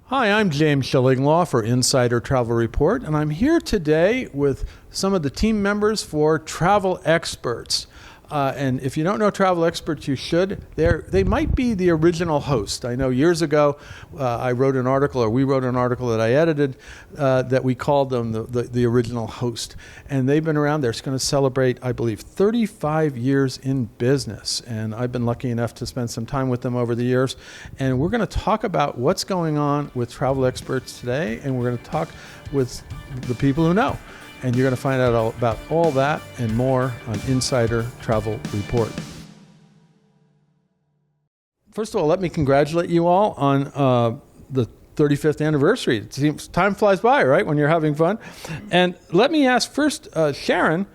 Hi, I'm James Shillinglaw for Insider Travel Report, and I'm here today with some of the team members for Travel Experts. And if you don't know Travel Experts, you should. They might be the original host. I know years ago we wrote an article that I edited that we called them the original host. And they've been around. They're going to celebrate, I believe, 35 years in business. And I've been lucky enough to spend some time with them over the years. And we're going to talk about what's going on with Travel Experts today. And we're going to talk with the people who know. And you're going to find out about all that and more on Insider Travel Report. First of all, let me congratulate you all on the 35th anniversary. It seems time flies by, right, when you're having fun. And let me ask first, Sharon,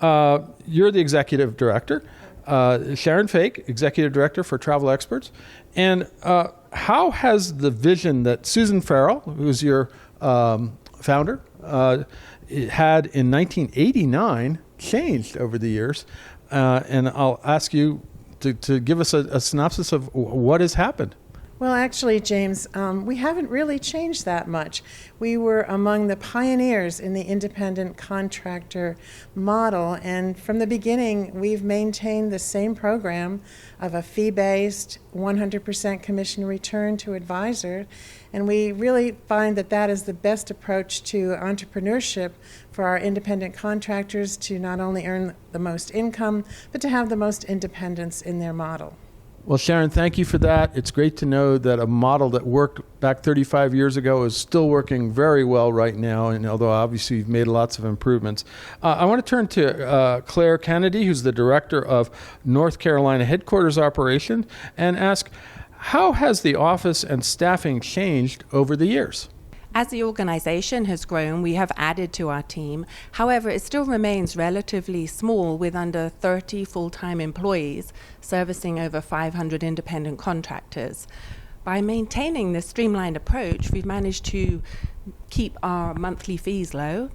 you're the executive director. Sharon Fake, executive director for Travel Experts. And how has the vision that Susan Farrell, who's your founder, had in 1989 changed over the years? And I'll ask you to give us a synopsis of what has happened. Well, actually, James, we haven't really changed that much. We were among the pioneers in the independent contractor model, and from the beginning, we've maintained the same program of a fee-based 100% commission return to advisor, and we really find that that is the best approach to entrepreneurship for our independent contractors to not only earn the most income, but to have the most independence in their model. Well, Sharon, thank you for that. It's great to know that a model that worked back 35 years ago is still working very well right now, and although obviously you've made lots of improvements. I want to turn to Claire Kennedy, who's the director of North Carolina headquarters operation, and ask, how has the office and staffing changed over the years? As the organization has grown, we have added to our team. However, it still remains relatively small with under 30 full-time employees servicing over 500 independent contractors. By maintaining this streamlined approach, we've managed to keep our monthly fees low.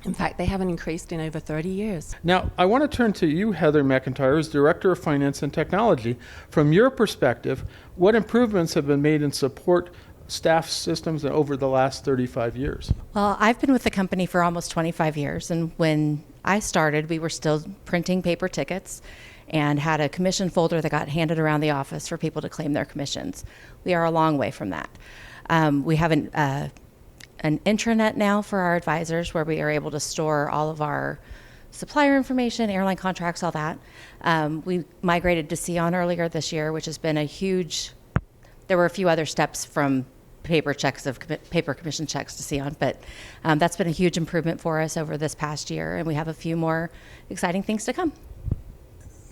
In fact, they haven't increased in over 30 years. Now, I want to turn to you, Heather McIntyre, as Director of Finance and Technology. From your perspective, what improvements have been made in support staff systems over the last 35 years? Well, I've been with the company for almost 25 years, and when I started, we were still printing paper tickets and had a commission folder that got handed around the office for people to claim their commissions. We are a long way from that. We have an intranet now for our advisors where we are able to store all of our supplier information, airline contracts, all that. We migrated to Xeon earlier this year, which has been there were a few other steps from paper commission checks to Xeon, but that's been a huge improvement for us over this past year, and we have a few more exciting things to come.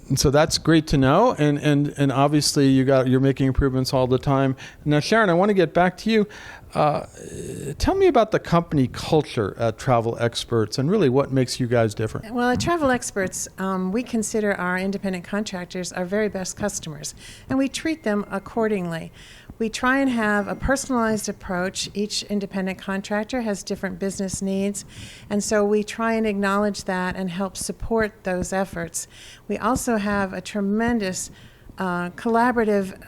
And so that's great to know, and obviously you're making improvements all the time. Now, Sharon, I want to get back to you. Tell me about the company culture at Travel Experts and really what makes you guys different. Well, at Travel Experts, we consider our independent contractors our very best customers, and we treat them accordingly. We try and have a personalized approach. Each independent contractor has different business needs, and so we try and acknowledge that and help support those efforts. We also have a tremendous collaborative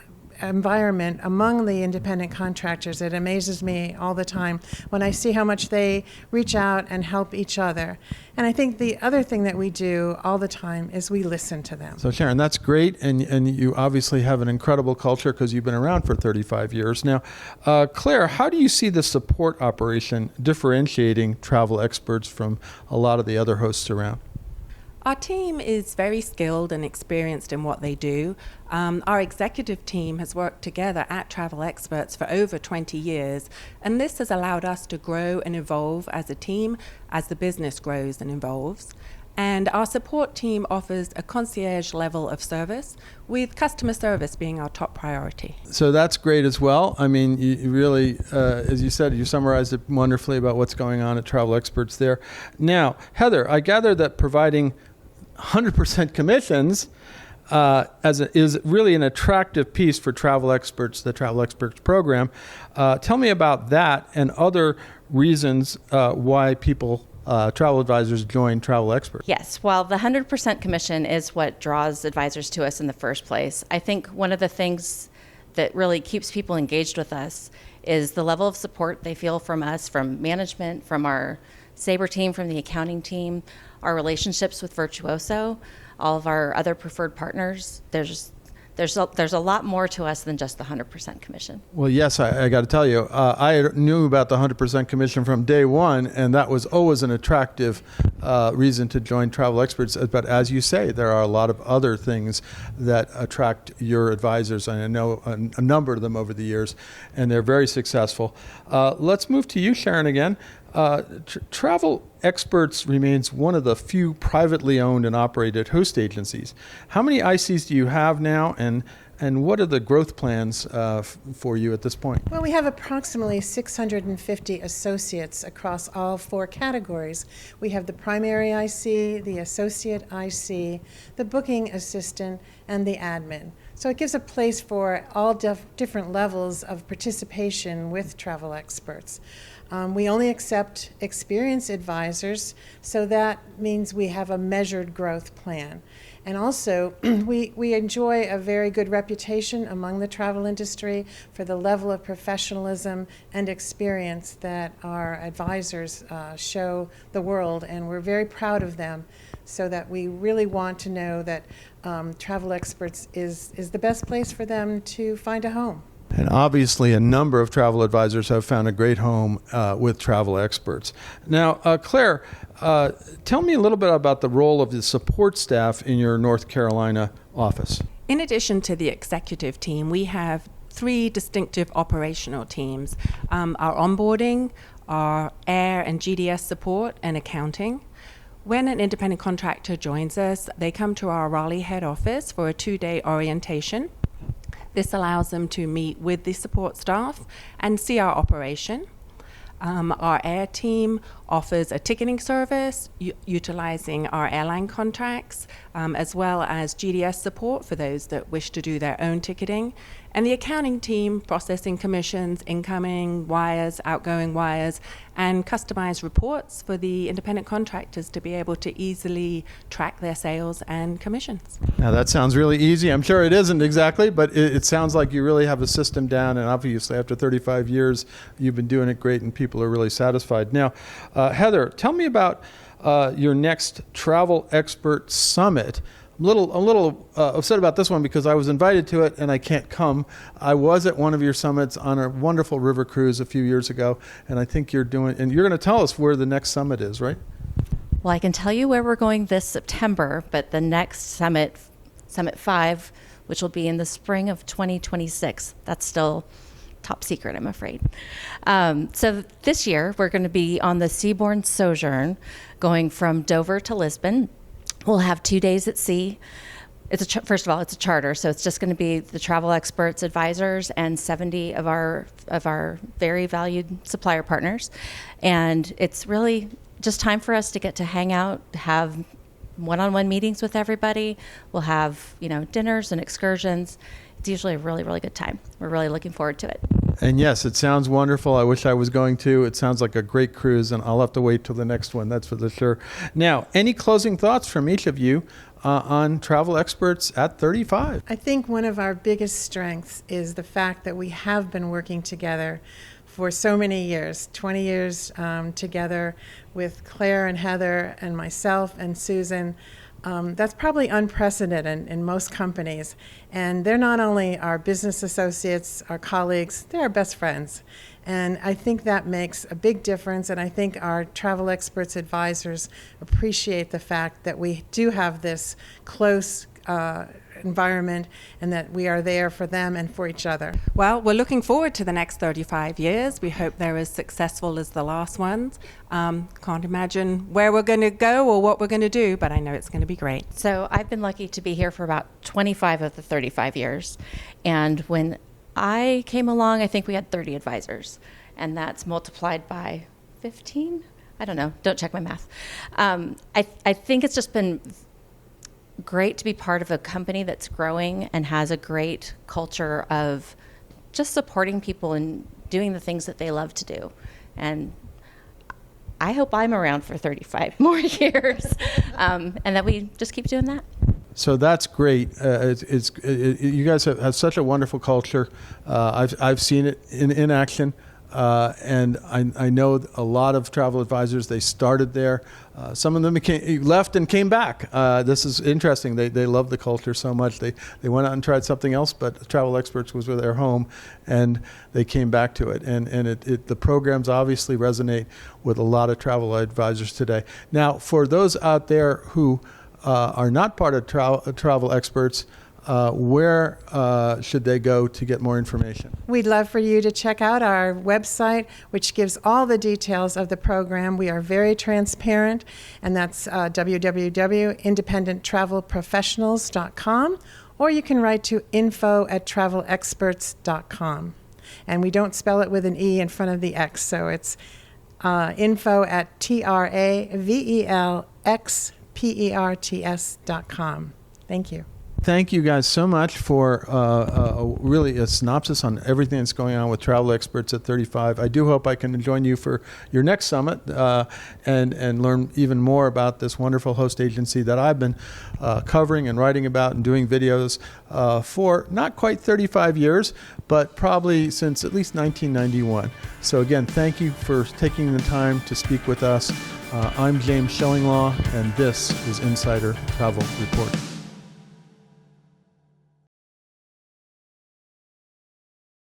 environment among the independent contractors. It amazes me all the time when I see how much they reach out and help each other. And I think the other thing that we do all the time is we listen to them. So Sharon, that's great, and you obviously have an incredible culture because you've been around for 35 years. Now, Claire, how do you see the support operation differentiating Travel Experts from a lot of the other hosts around? Our team is very skilled and experienced in what they do. Our executive team has worked together at Travel Experts for over 20 years, and this has allowed us to grow and evolve as a team as the business grows and evolves. And our support team offers a concierge level of service, with customer service being our top priority. So that's great as well. I mean, you really, as you said, you summarized it wonderfully about what's going on at Travel Experts there. Now, Heather, I gather that providing 100% commissions is really an attractive piece for Travel Experts, the Travel Experts program. Tell me about that and other reasons why travel advisors join Travel Experts. Yes, well, the 100% commission is what draws advisors to us in the first place. I think one of the things that really keeps people engaged with us is the level of support they feel from us, from management, from our Sabre team, from the accounting team, our relationships with Virtuoso, all of our other preferred partners. There's a lot more to us than just the 100% commission. Well, yes, I got to tell you, I knew about the 100% commission from day one, and that was always an attractive reason to join Travel Experts. But as you say, there are a lot of other things that attract your advisors, and I know a number of them over the years, and they're very successful. Let's move to you, Sharon, again. Travel Experts remains one of the few privately owned and operated host agencies. How many ICs do you have now, and what are the growth plans for you at this point? Well, we have approximately 650 associates across all 4 categories. We have the primary IC, the associate IC, the booking assistant, and the admin. So it gives a place for all different levels of participation with Travel Experts. We only accept experienced advisors, so that means we have a measured growth plan. And also, we enjoy a very good reputation among the travel industry for the level of professionalism and experience that our advisors show the world, and we're very proud of them, so that we really want to know that Travel Experts is the best place for them to find a home. And obviously, a number of travel advisors have found a great home with Travel Experts. Now, Claire, tell me a little bit about the role of the support staff in your North Carolina office. In addition to the executive team, we have 3 distinctive operational teams. Our onboarding, our air and GDS support, and accounting. When an independent contractor joins us, they come to our Raleigh head office for a 2-day orientation. This allows them to meet with the support staff and see our operation. Our air team offers a ticketing service utilizing our airline contracts, as well as GDS support for those that wish to do their own ticketing. And the accounting team processing commissions, incoming wires, outgoing wires, and customized reports for the independent contractors to be able to easily track their sales and commissions. Now, that sounds really easy. I'm sure it isn't exactly, but it sounds like you really have a system down, and obviously after 35 years, you've been doing it great, and people are really satisfied. Now, Heather, tell me about your next Travel Expert Summit. I'm a little upset about this one because I was invited to it and I can't come. I was at one of your summits on a wonderful river cruise a few years ago, and I think you're going to tell us where the next summit is, right? Well, I can tell you where we're going this September, but the next summit, Summit 5, which will be in the spring of 2026, that's still top secret, I'm afraid. So this year, we're going to be on the Seabourn Sojourn, going from Dover to Lisbon. We'll have 2 days at sea. First of all, it's a charter, so it's just going to be the Travel Experts advisors and 70 of our very valued supplier partners. And it's really just time for us to get to hang out, have one-on-one meetings with everybody. We'll have, dinners and excursions. It's usually a really, really good time. We're really looking forward to it. And yes, it sounds wonderful. I wish I was going to. It sounds like a great cruise, and I'll have to wait till the next one, that's for sure. Now, any closing thoughts from each of you on Travel Experts at 35? I think one of our biggest strengths is the fact that we have been working together for so many years, 20 years together with Claire and Heather and myself and Susan. That's probably unprecedented in most companies. And they're not only our business associates, our colleagues, they're our best friends. And I think that makes a big difference. And I think our Travel Experts advisors appreciate the fact that we do have this close environment and that we are there for them and for each other. Well, we're looking forward to the next 35 years. We hope they're as successful as the last ones. Can't imagine where we're going to go or what we're going to do, but I know it's going to be great. So I've been lucky to be here for about 25 of the 35 years. And when I came along, I think we had 30 advisors, and that's multiplied by 15? I don't know. Don't check my math. I think it's just been great to be part of a company that's growing and has a great culture of just supporting people and doing the things that they love to do. And I hope I'm around for 35 more years, and that we just keep doing that. So that's great. You guys have such a wonderful culture. I've seen it in action. And I know a lot of travel advisors, they started there. Some of them left and came back. This is interesting. They love the culture so much. They went out and tried something else, but Travel Experts was their home, and they came back to it. And the programs obviously resonate with a lot of travel advisors today. Now, for those out there who are not part of Travel Experts, where should they go to get more information? We'd love for you to check out our website, which gives all the details of the program. We are very transparent, and that's www.independenttravelprofessionals.com, or you can write to info@travelexperts.com. And we don't spell it with an E in front of the X, so it's info@travelexperts.com. Thank you. Thank you guys so much for really a synopsis on everything that's going on with Travel Experts at 35. I do hope I can join you for your next summit and learn even more about this wonderful host agency that I've been covering and writing about and doing videos for not quite 35 years, but probably since at least 1991. So again, thank you for taking the time to speak with us. I'm James Schellinglaw, and this is Insider Travel Report.